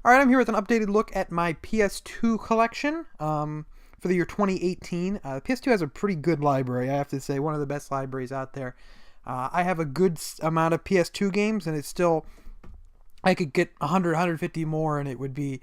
Alright, I'm here with an updated look at my PS2 collection for the year 2018. PS2 has a pretty good library, I have to say, one of the best libraries out there. I have a good amount of PS2 games, and it's still, I could get 100, 150 more, and it would be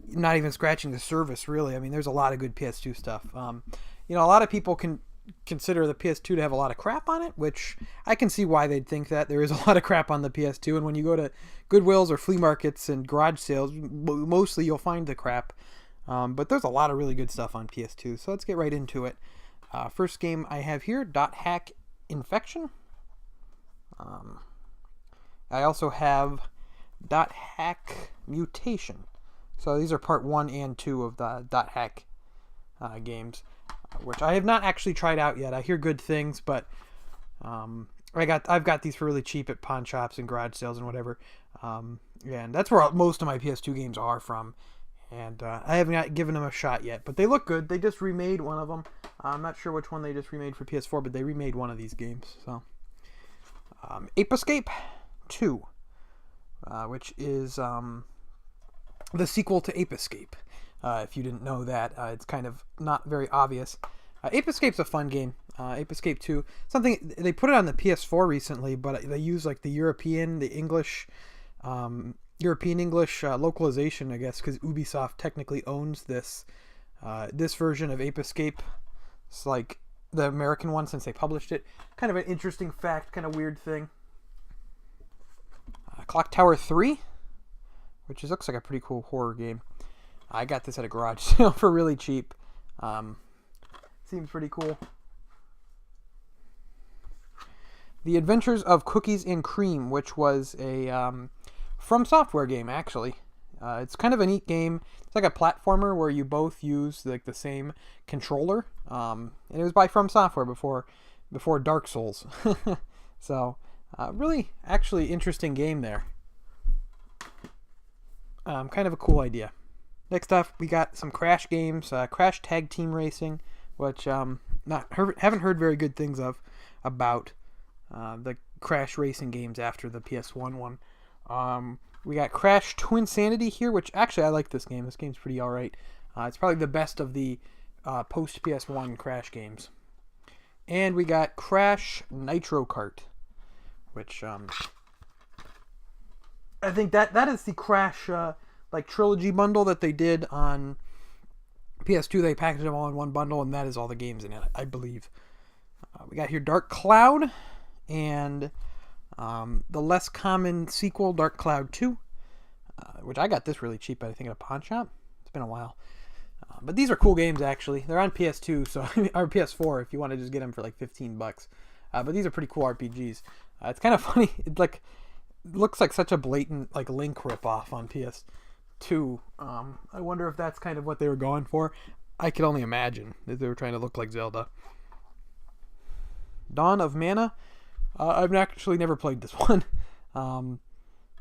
not even scratching the surface, really. I mean, there's a lot of good PS2 stuff. A lot of people can consider the PS2 to have a lot of crap on it, which I can see why they'd think that. There is a lot of crap on the PS2, and when you go to Goodwills or flea markets and garage sales, mostly you'll find the crap. But there's a lot of really good stuff on PS2, so let's get right into it. First game I have here, .hack Infection. I also have .hack Mutation. So these are part 1 and 2 of the .hack games, which I have not actually tried out yet. I hear good things, but I've got these for really cheap at pawn shops and garage sales and whatever. And that's where most of my PS2 games are from. And I have not given them a shot yet, but they look good. They just remade one of them. I'm not sure which one they just remade for PS4, but they remade one of these games. So, Ape Escape 2, which is the sequel to Ape Escape. If you didn't know that, it's kind of not very obvious. Ape Escape's a fun game. Ape Escape 2, something they put it on the PS4 recently, but they use like the European English localization, I guess, because Ubisoft technically owns this version of Ape Escape. It's like the American one since they published it. Kind of an interesting fact, kind of weird thing. Clock Tower 3, which looks like a pretty cool horror game. I got this at a garage sale for really cheap. Seems pretty cool. The Adventures of Cookies and Cream, which was a From Software game, actually. It's kind of a neat game. It's like a platformer where you both use like the same controller. And it was by From Software before Dark Souls. So, really, actually interesting game there. Kind of a cool idea. Next up, we got some Crash games. Crash Tag Team Racing, which haven't heard very good things about the Crash racing games after the PS1 one. We got Crash Twinsanity here, which actually I like this game. This game's pretty alright. It's probably the best of the post PS1 Crash games. And we got Crash Nitro Kart, which I think that is the Crash trilogy bundle that they did on PS2. They packaged them all in one bundle, and that is all the games in it, I believe. We got here Dark Cloud and the less common sequel, Dark Cloud 2, which I got this really cheap, I think, at a pawn shop. It's been a while. But these are cool games, actually. They're on PS2, so or PS4 if you want to just get them for like $15. But these are pretty cool RPGs. It's kind of funny. It looks like such a blatant like Link ripoff on PS2. I wonder if that's kind of what they were going for. I could only imagine that they were trying to look like Zelda. Dawn of Mana. I've actually never played this one,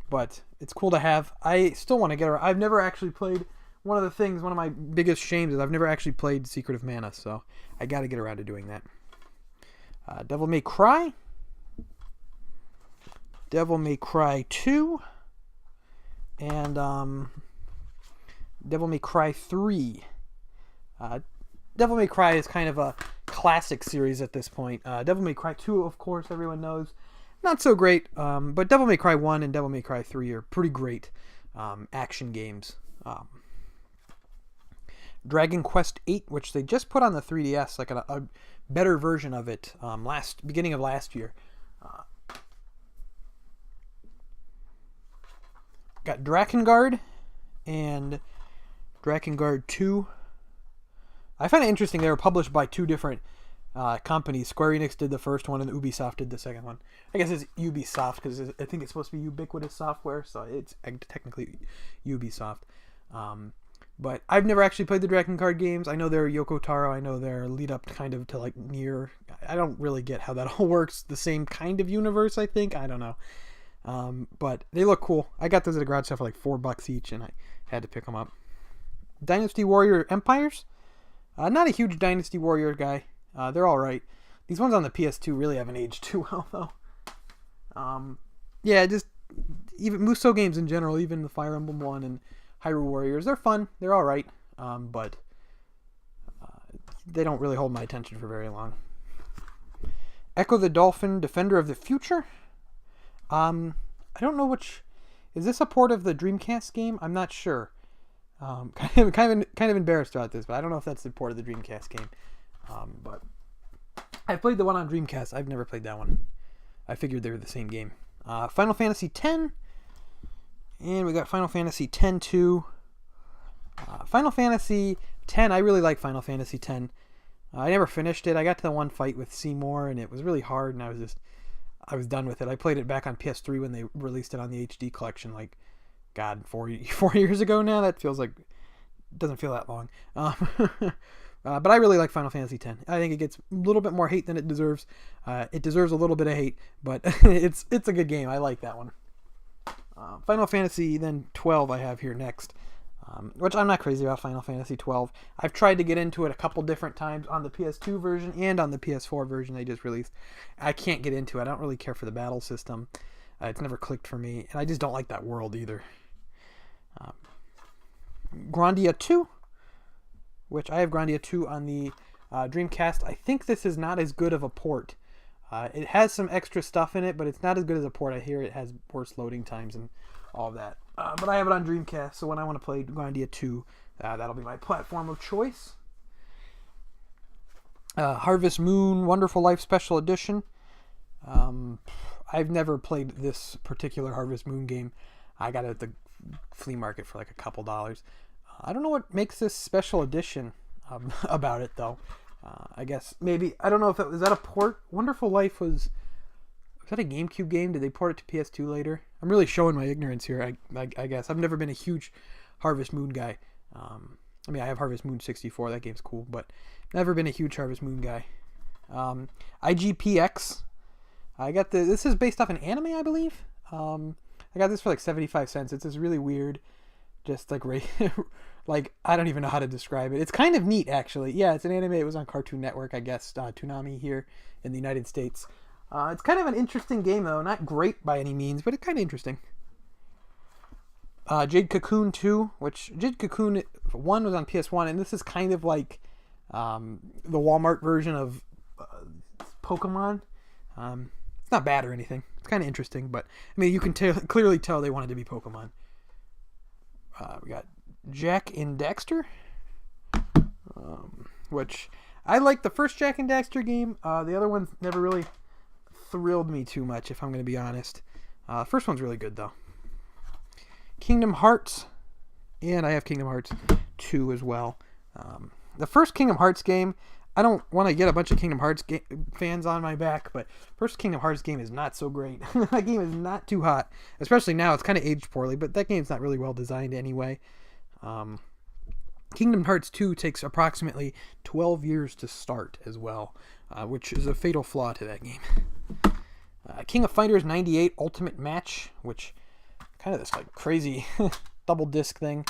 but it's cool to have. I still want to get her. I've never actually played. One of my biggest shames is I've never actually played Secret of Mana, so I got to get around to doing that. Devil May Cry. Devil May Cry 2. And Devil May Cry 3. Devil May Cry is kind of a classic series at this point. Devil May Cry 2, of course, everyone knows. Not so great, but Devil May Cry 1 and Devil May Cry 3 are pretty great action games. Dragon Quest 8, which they just put on the 3DS, like a better version of it beginning of last year. Got Drakengard and Drakengard 2. I find it interesting they were published by two different companies. Square Enix did the first one and Ubisoft did the second one. I guess it's Ubisoft because I think it's supposed to be Ubiquitous Software, so it's technically Ubisoft. But I've never actually played the Drakengard games. I know they're Yoko Taro. I know they're lead up kind of to like Nier. I don't really get how that all works. The same kind of universe, I think. I don't know. But they look cool. I got those at a garage sale for like $4 each, and I had to pick them up. Dynasty Warrior Empires. Not a huge Dynasty Warrior guy. They're all right. These ones on the PS2 really haven't aged too well, though. Yeah, just even Musou games in general, even the Fire Emblem one and Hyrule Warriors, they're fun. They're all right, but they don't really hold my attention for very long. Echo the Dolphin, Defender of the Future. I don't know which. Is this a port of the Dreamcast game? I'm not sure. Kind of embarrassed about this, but I don't know if that's the port of the Dreamcast game. But I've played the one on Dreamcast. I've never played that one. I figured they were the same game. Final Fantasy X, and we got Final Fantasy X-2. Final Fantasy X, I really like Final Fantasy X. I never finished it. I got to the one fight with Seymour, and it was really hard, and I was done with it. I played it back on PS3 when they released it on the HD collection, like, God, 4 years ago now. That feels like, doesn't feel that long. But I really like Final Fantasy X. I think it gets a little bit more hate than it deserves. It deserves a little bit of hate, but it's a good game. I like that one. Final Fantasy then 12 I have here next, which I'm not crazy about Final Fantasy 12. I've tried to get into it a couple different times on the PS2 version and on the PS4 version they just released. I can't get into it. I don't really care for the battle system. It's never clicked for me, and I just don't like that world either. Grandia 2, which I have Grandia 2 on the Dreamcast. I think this is not as good of a port. It has some extra stuff in it, but it's not as good as a port. I hear it has worse loading times and all of that. But I have it on Dreamcast, so when I want to play Grandia 2, that'll be my platform of choice. Harvest Moon Wonderful Life Special Edition. I've never played this particular Harvest Moon game. I got it at the flea market for like a couple dollars. I don't know what makes this special edition about it, though. I guess maybe, I don't know if was that a port? Wonderful Life was that a GameCube game? Did they port it to PS2 later? I'm really showing my ignorance here, I guess. I've never been a huge Harvest Moon guy. I mean, I have Harvest Moon 64. That game's cool, but never been a huge Harvest Moon guy. IGPX. I got this is based off an anime, I believe. I got this for like 75 cents. It's this really weird, just like like I don't even know how to describe it. It's kind of neat, actually. Yeah, it's an anime. It was on Cartoon Network, I guess. Toonami here in the United States. It's kind of an interesting game, though. Not great by any means, but it's kind of interesting. Jade Cocoon 2, which Jade Cocoon 1 was on PS1, and this is kind of like the Walmart version of Pokemon. It's not bad or anything. It's kind of interesting, but I mean, you can clearly tell they wanted to be Pokemon. We got Jak and Daxter, which I like the first Jak and Daxter game. The other ones never really thrilled me too much, if I'm going to be honest. The first one's really good, though. Kingdom Hearts, and I have Kingdom Hearts 2 as well. The first Kingdom Hearts game, I don't want to get a bunch of Kingdom Hearts fans on my back, but first Kingdom Hearts game is not so great. That game is not too hot, especially now. It's kind of aged poorly, but that game's not really well designed anyway. Kingdom Hearts 2 takes approximately 12 years to start as well, which is a fatal flaw to that game. King of Fighters 98 Ultimate Match, which kind of this like crazy double disc thing.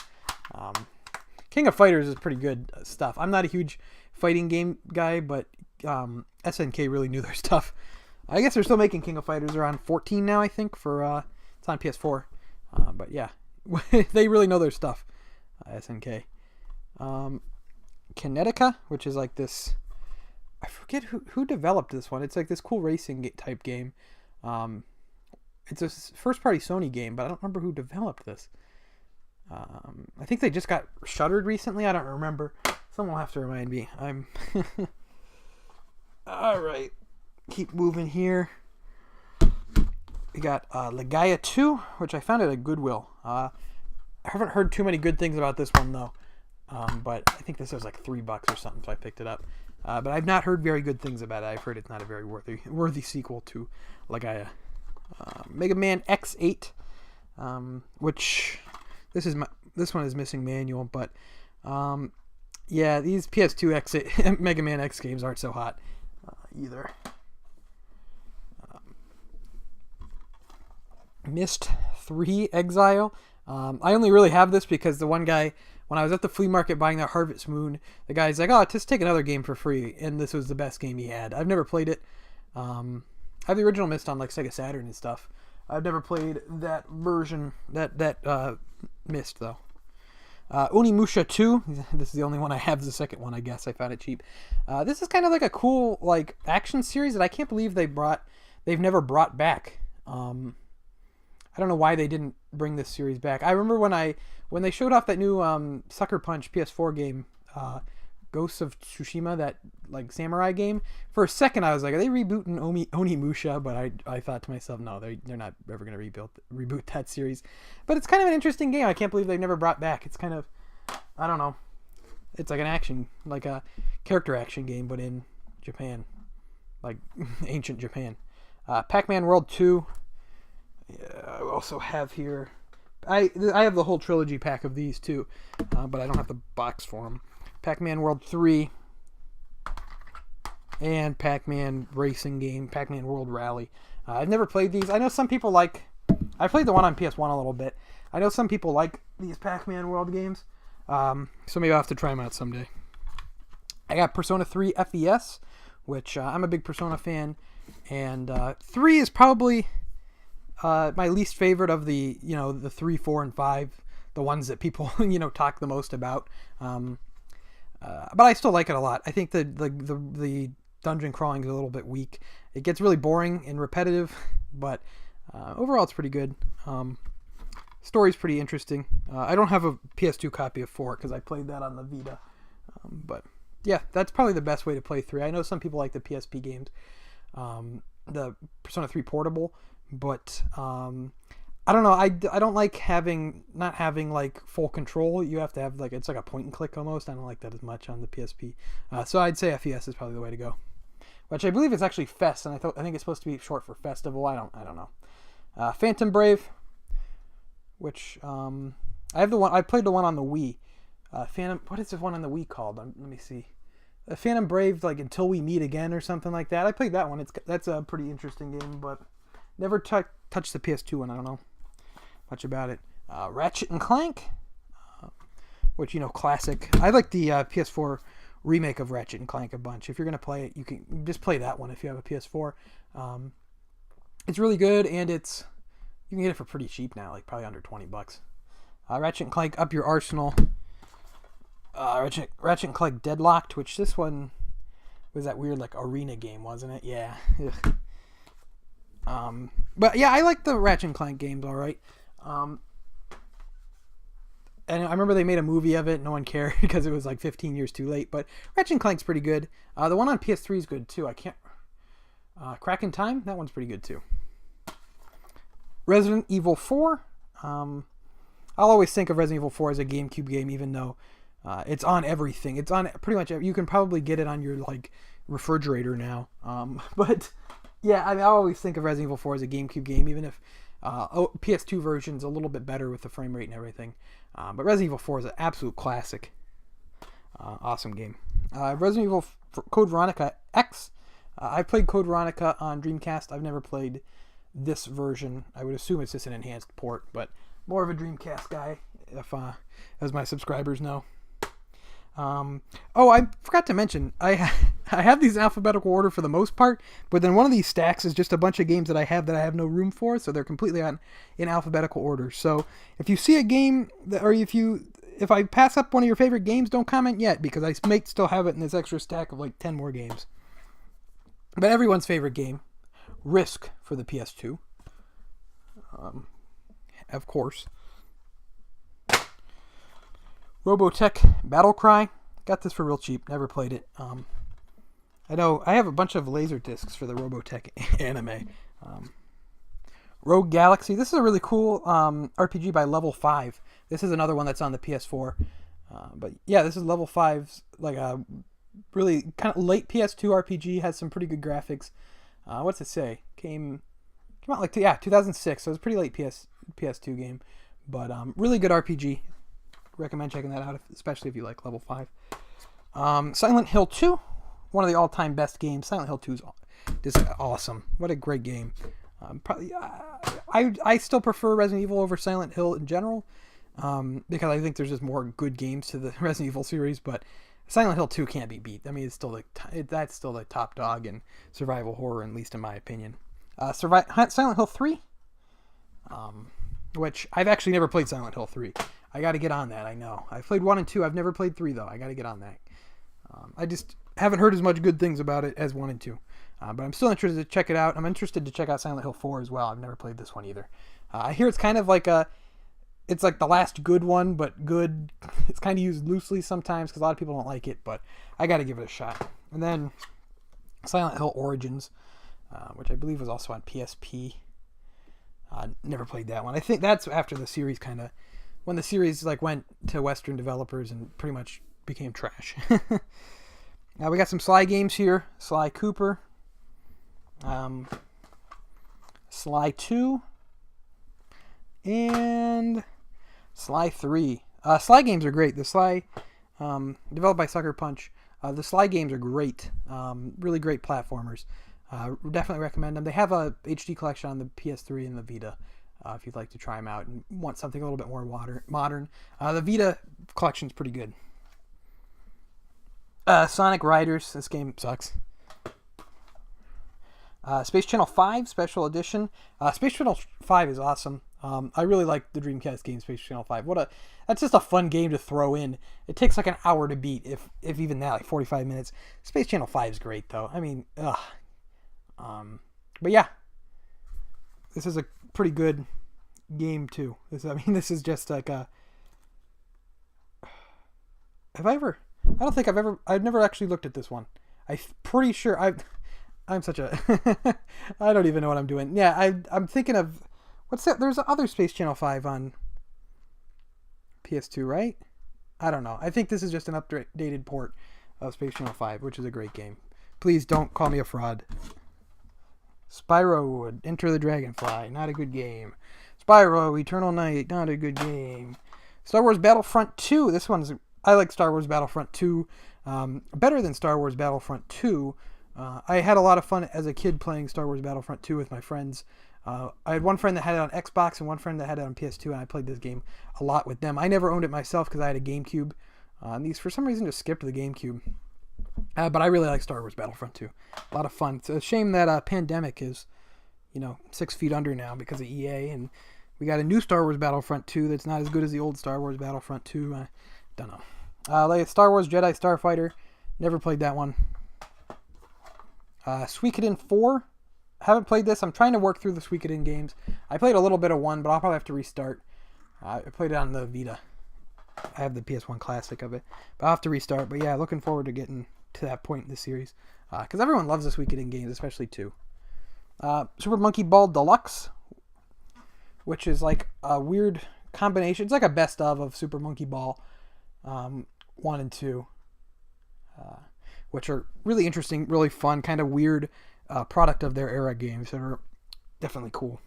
King of Fighters is pretty good stuff. I'm not a huge fighting game guy, but SNK really knew their stuff. I guess they're still making King of Fighters around 14 now, I think, for it's on PS4. But yeah, they really know their stuff. SNK. Kinetica, which is like this, I forget who developed this one. It's like this cool racing type game. It's a first party Sony game, but I don't remember who developed this. I think they just got shuttered recently. I don't remember. Someone will have to remind me. I'm all right. Keep moving here. We got Legaia 2, which I found at Goodwill. I haven't heard too many good things about this one though. But I think this was like $3 or something, so I picked it up. But I've not heard very good things about it. I've heard it's not a very worthy sequel to Legaia. Mega Man X8, which this one is missing manual, but yeah, these PS2 X8 Mega Man X games aren't so hot either. Myst 3 Exile. I only really have this because the one guy, when I was at the flea market buying that Harvest Moon, the guy's like, oh, just take another game for free, and this was the best game he had. I've never played it. I have the original Myst on like Sega Saturn and stuff, I've never played that version. That missed though. Onimusha 2. This is the only one I have. The second one, I guess. I found it cheap. This is kind of like a cool like action series that I can't believe they've never brought back. I don't know why they didn't bring this series back. I remember when they showed off that new Sucker Punch PS4 game, Ghosts of Tsushima, that like samurai game. For a second, I was like, are they rebooting Onimusha? But I thought to myself, no, they're not ever going to reboot that series. But it's kind of an interesting game. I can't believe they've never brought back. It's kind of, I don't know. It's like like a character action game, but in Japan, like ancient Japan. Pac-Man World 2. I also have here. I have the whole trilogy pack of these too, but I don't have the box for them. Pac-Man World 3 and Pac-Man Racing game, Pac-Man World Rally. I've never played these. I know some people like... I played the one on PS1 a little bit. I know some people like these Pac-Man World games, so maybe I'll have to try them out someday. I got Persona 3 FES, which I'm a big Persona fan, and 3 is probably my least favorite of the 3, 4, and 5, the ones that people talk the most about. But I still like it a lot. I think the dungeon crawling is a little bit weak. It gets really boring and repetitive, but overall it's pretty good. Story's pretty interesting. I don't have a PS2 copy of 4 because I played that on the Vita. But yeah, that's probably the best way to play 3. I know some people like the PSP games, the Persona 3 Portable, but I don't know. I don't like not having like full control. You have to have it's like a point and click almost. I don't like that as much on the PSP. So I'd say FES is probably the way to go. Which I believe is actually Fest, and I think it's supposed to be short for festival. I don't know. Phantom Brave, which I have the one. I played the one on the Wii. Phantom. What is the one on the Wii called? Let me see. Phantom Brave, like Until We Meet Again or something like that. I played that one. That's a pretty interesting game, but never touched the PS2 one. I don't know much about it. Ratchet and Clank, which classic. I like the PS4 remake of Ratchet and Clank a bunch. If you're gonna play it, you can just play that one if you have a PS4. It's really good, and you can get it for pretty cheap now, like probably under $20. Ratchet and Clank Up Your Arsenal. Ratchet and Clank Deadlocked, which this one was that weird like arena game, wasn't it? Yeah. But yeah, I like the Ratchet and Clank games, all right. And I remember they made a movie of it. No one cared because it was like 15 years too late. But Ratchet and Clank's pretty good. The one on PS3 is good too. I can't. Crack in Time, that one's pretty good too. Resident Evil 4. I'll always think of Resident Evil 4 as a GameCube game, even though it's on everything. It's on pretty much. You can probably get it on your like refrigerator now. But yeah, I always think of Resident Evil 4 as a GameCube game, even if PS2 version's a little bit better with the frame rate and everything. But Resident Evil 4 is an absolute classic. Awesome game. Resident Evil Code Veronica X. I played Code Veronica on Dreamcast. I've never played this version. I would assume it's just an enhanced port, but more of a Dreamcast guy, as my subscribers know. I forgot to mention, I have these in alphabetical order for the most part, but then one of these stacks is just a bunch of games that I have no room for, so they're completely in alphabetical order. So if you see a game, if I pass up one of your favorite games, don't comment yet, because I might still have it in this extra stack of like 10 more games. But everyone's favorite game, Risk for the PS2. Of course. Robotech Battlecry. Got this for real cheap. Never played it. I know I have a bunch of laser discs for the Robotech anime. Rogue Galaxy. This is a really cool RPG by Level 5. This is another one that's on the PS4. But yeah, this is Level 5's like a really kind of late PS2 RPG. Has some pretty good graphics. What's it say? Came out like 2006. So it's a pretty late PS2 game, but really good RPG. Recommend checking that out, especially if you like Level 5. Silent Hill 2, one of the all-time best games. Silent Hill 2 is just awesome. What a great game. Probably, I still prefer Resident Evil over Silent Hill in general, because I think there's just more good games to the Resident Evil series. But Silent Hill 2 can't be beat. I mean, it's still that's still the top dog in survival horror, at least in my opinion. Silent Hill 3. which I've actually never played Silent Hill 3. I got to get on that, I know. I've played 1 and 2. I've never played 3, though. I got to get on that. I just haven't heard as much good things about it as 1 and 2. But I'm still interested to check it out. I'm interested to check out Silent Hill 4 as well. I've never played this one either. I hear it's kind of like it's like the last good one, but good. It's kind of used loosely sometimes because a lot of people don't like it, but I got to give it a shot. And then Silent Hill Origins, which I believe was also on PSP. Never played that one. I think that's after the series when the series like went to Western developers and pretty much became trash. Now we got some Sly games here. Sly Cooper. Sly 2. And Sly 3. Sly games are great. The Sly, developed by Sucker Punch. The Sly games are great. Really great platformers. Definitely recommend them. They have a HD collection on the PS3 and the Vita, if you'd like to try them out and want something a little bit more modern. The Vita collection's pretty good. Sonic Riders. This game sucks. Space Channel 5 Special Edition. Space Channel 5 is awesome. I really like the Dreamcast game Space Channel 5. That's just a fun game to throw in. It takes like an hour to beat, if even that, like 45 minutes. Space Channel 5 is great though. I mean, but yeah, this is a pretty good game too. This is just like a. I've never actually looked at this one. I'm pretty sure I'm such a. I don't even know what I'm doing. Yeah, I'm thinking of. What's that? There's other Space Channel 5 on PS2, right? I don't know. I think this is just an updated port of Space Channel 5, which is a great game. Please don't call me a fraud. Spyro, Enter the Dragonfly, not a good game. Spyro, Eternal Night, not a good game. Star Wars Battlefront 2. I like Star Wars Battlefront 2 better than Star Wars Battlefront 2. I had a lot of fun as a kid playing Star Wars Battlefront 2 with my friends. I had one friend that had it on Xbox and one friend that had it on PS2, and I played this game a lot with them. I never owned it myself because I had a GameCube. These, for some reason, just skipped the GameCube. But I really like Star Wars Battlefront 2. A lot of fun. It's a shame that Pandemic is, 6 feet under now because of EA, and we got a new Star Wars Battlefront 2 that's not as good as the old Star Wars Battlefront 2. I don't know. Like Star Wars Jedi Starfighter. Never played that one. Suikoden 4. Haven't played this. I'm trying to work through the Suikoden games. I played a little bit of 1, but I'll probably have to restart. I played it on the Vita. I have the PS1 Classic of it. But I'll have to restart. But yeah, looking forward to getting to that point in the series. Because everyone loves the Suikoden games, especially 2. Super Monkey Ball Deluxe, which is like a weird combination. It's like a best of Super Monkey Ball 1 and 2. Which are really interesting, really fun, kind of weird product of their era games that are definitely cool.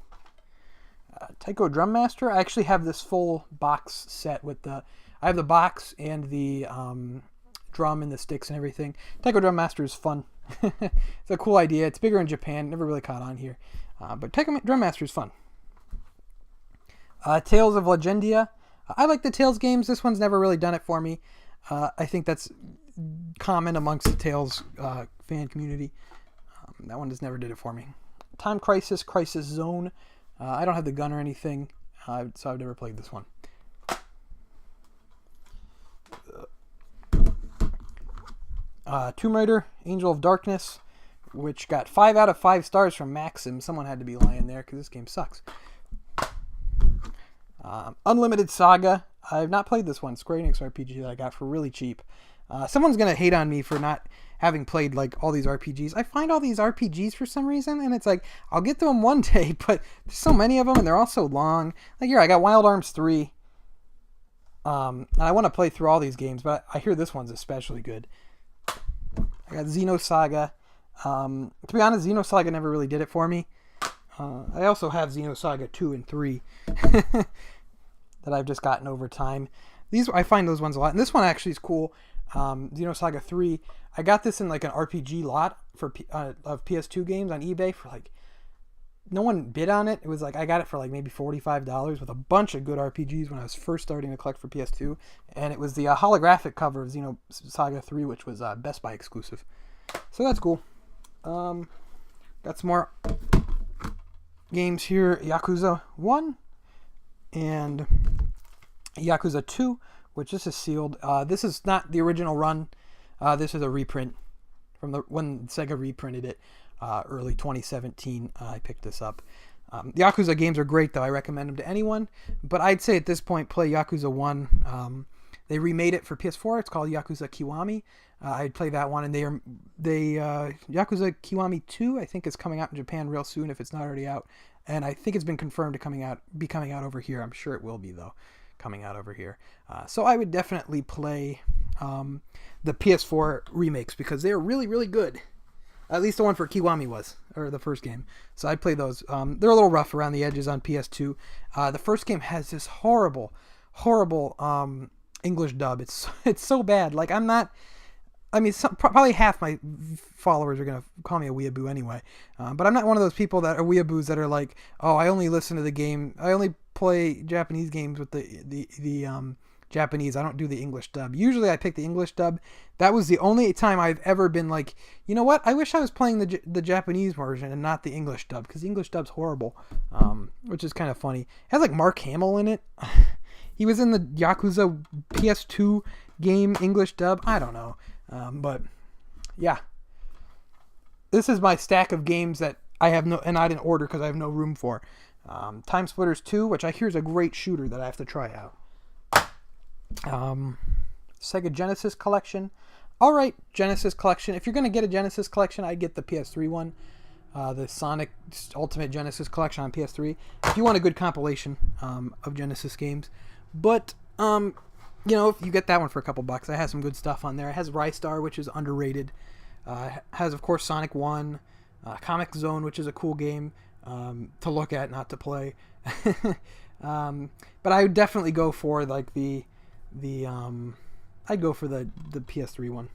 Taiko Drum Master. I actually have this full box set with I have the box and the drum and the sticks and everything. Taiko Drum Master is fun. It's a cool idea. It's bigger in Japan. Never really caught on here. But Taiko Drum Master is fun. Tales of Legendia. I like the Tales games. This one's never really done it for me. I think that's common amongst the Tales fan community. That one just never did it for me. Time Crisis, Crisis Zone. I don't have the gun or anything, so I've never played this one. Tomb Raider, Angel of Darkness, which got 5 out of 5 stars from Maxim. Someone had to be lying there because this game sucks. Unlimited Saga. I've not played this one. Square Enix RPG that I got for really cheap. Someone's going to hate on me for not having played like all these RPGs. I find all these RPGs for some reason, and it's like, I'll get to them one day, but there's so many of them, and they're all so long. Like here, I got Wild Arms 3. And I want to play through all these games, but I hear this one's especially good. I got Xenosaga. To be honest, Xenosaga never really did it for me. I also have Xenosaga 2 and 3 that I've just gotten over time. I find those ones a lot. And this one actually is cool. Xenosaga 3. I got this in like an RPG lot of PS2 games on eBay for like, no one bid on it. It was like, I got it for like maybe $45 with a bunch of good RPGs when I was first starting to collect for PS2. And it was the holographic cover of Xenosaga 3, which was Best Buy exclusive. So that's cool. Got some more games here, Yakuza 1 and Yakuza 2, which this is sealed. This is not the original run. This is a reprint from when Sega reprinted it early 2017. I picked this up. The Yakuza games are great, though. I recommend them to anyone. But I'd say at this point, play Yakuza 1. They remade it for PS4. It's called Yakuza Kiwami. I'd play that one. And Yakuza Kiwami 2, I think, is coming out in Japan real soon if it's not already out. And I think it's been confirmed to be coming out over here. I'm sure it will be, though, coming out over here. So I would definitely play the PS4 remakes because they're really, really good. At least the one for Kiwami was, or the first game. So I'd play those. They're a little rough around the edges on PS2. The first game has this horrible English dub. It's so bad. Like, probably half my followers are going to call me a weeaboo anyway. But I'm not one of those people that are weeaboos that are like, oh, I only listen to the game. I only play Japanese games with the Japanese. I don't do the English dub. Usually I pick the English dub. That was the only time I've ever been like, you know what? I wish I was playing the Japanese version and not the English dub, because the English dub's horrible, which is kind of funny. It has like Mark Hamill in it. He was in the Yakuza PS2 game English dub. I don't know. But yeah, this is my stack of games that I have and I didn't order because I have no room for. Time Splitters 2, which I hear is a great shooter that I have to try out. Sega Genesis Collection. All right, Genesis Collection. If you're going to get a Genesis Collection, I'd get the PS3 one. The Sonic Ultimate Genesis Collection on PS3. If you want a good compilation of Genesis games. But, if you get that one for a couple bucks, it has some good stuff on there. It has Rystar, which is underrated. Has, of course, Sonic 1. Comic Zone, which is a cool game to look at, not to play. But I would definitely go for like I'd go for the PS3 one.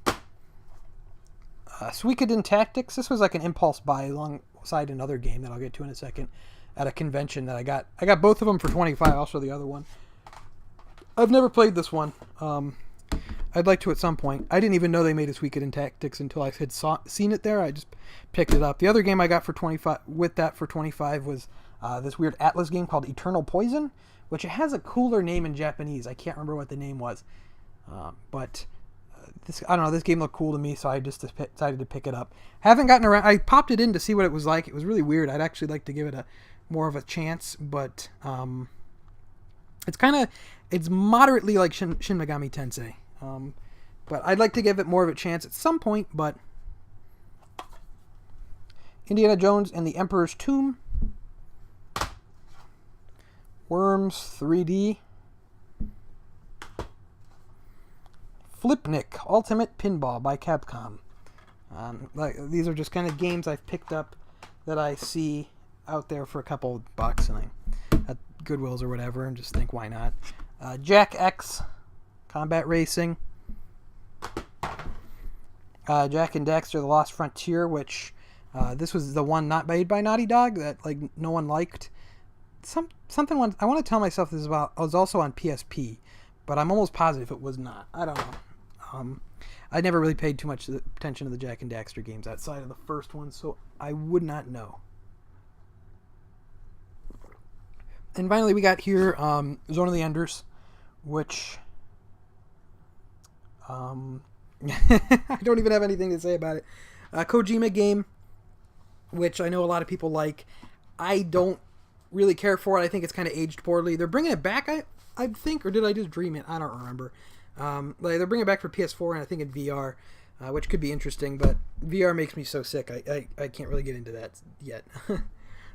Suikoden Tactics. This was like an impulse buy alongside another game that I'll get to in a second at a convention that I got. I got both of them for $25. I'll show the other one. I've never played this one. I'd like to at some point. I didn't even know they made a Suikoden Tactics until I had seen it there. I just picked it up. The other game I got for $25 was this weird Atlas game called Eternal Poison, which it has a cooler name in Japanese. I can't remember what the name was. But I don't know, this game looked cool to me, so I just decided to pick it up. Haven't gotten around. I popped it in to see what it was like. It was really weird. I'd actually like to give it more of a chance, but it's moderately like Shin Megami Tensei. But I'd like to give it more of a chance at some point. But Indiana Jones and the Emperor's Tomb. Worms 3D. Flipnik Ultimate Pinball by Capcom. These are just kind of games I've picked up that I see out there for a couple bucks and at Goodwills or whatever, and just think, why not? Jack X Combat Racing. Jack and Daxter The Lost Frontier, which this was the one not made by Naughty Dog that like no one liked. Something I want to tell myself this was also on PSP, but I'm almost positive it was not. I don't know. I never really paid too much attention to the Jack and Daxter games outside of the first one, so I would not know. And finally, we got here Zone of the Enders, which I don't even have anything to say about it. Kojima game, which I know a lot of people like. I don't really care for it. I think it's kind of aged poorly. They're bringing it back, I think, or did I just dream it? I don't remember. They're bringing it back for PS4 and I think in VR, which could be interesting, but VR makes me so sick. I can't really get into that yet.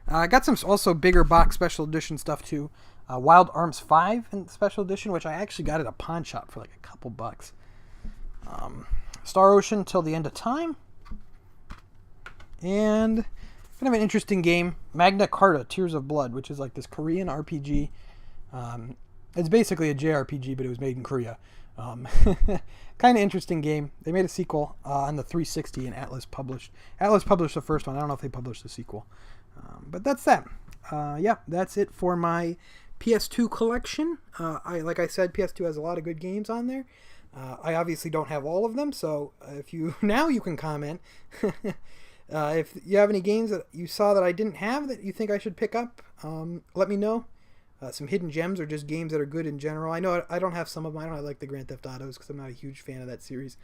I got some also bigger box special edition stuff too. Wild Arms 5 in special edition, which I actually got at a pawn shop for like a couple bucks. Star Ocean Till the End of Time. And kind of an interesting game, Magna Carta Tears of Blood, which is like this Korean RPG. It's basically a JRPG, but it was made in Korea. Kind of interesting game. They made a sequel on the 360, and Atlas published the first one. I don't know if they published the sequel, but that's that. Yeah, that's it for my PS2 collection. Like I said, PS2 has a lot of good games on there. I obviously don't have all of them, so if you now you can comment. If you have any games that you saw that I didn't have that you think I should pick up, let me know. Some hidden gems or just games that are good in general. I know I don't have some of them. I don't like the Grand Theft Autos because I'm not a huge fan of that series.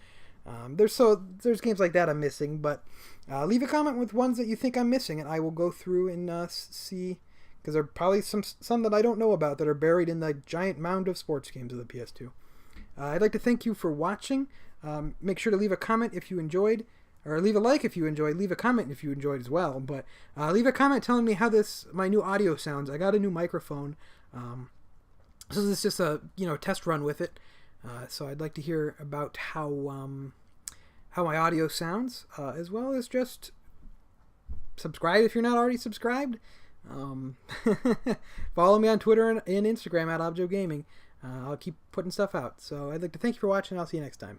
There's games like that I'm missing, but leave a comment with ones that you think I'm missing, and I will go through and see, because there are probably some that I don't know about that are buried in the giant mound of sports games of the PS2. I'd like to thank you for watching. Make sure to leave a comment if you enjoyed, or leave a like if you enjoyed. Leave a comment if you enjoyed as well. But leave a comment telling me how my new audio sounds. I got a new microphone, so this is just a test run with it. So I'd like to hear about how my audio sounds, as well as just subscribe if you're not already subscribed. Follow me on Twitter and Instagram at ObjoGaming. I'll keep putting stuff out. So I'd like to thank you for watching. I'll see you next time.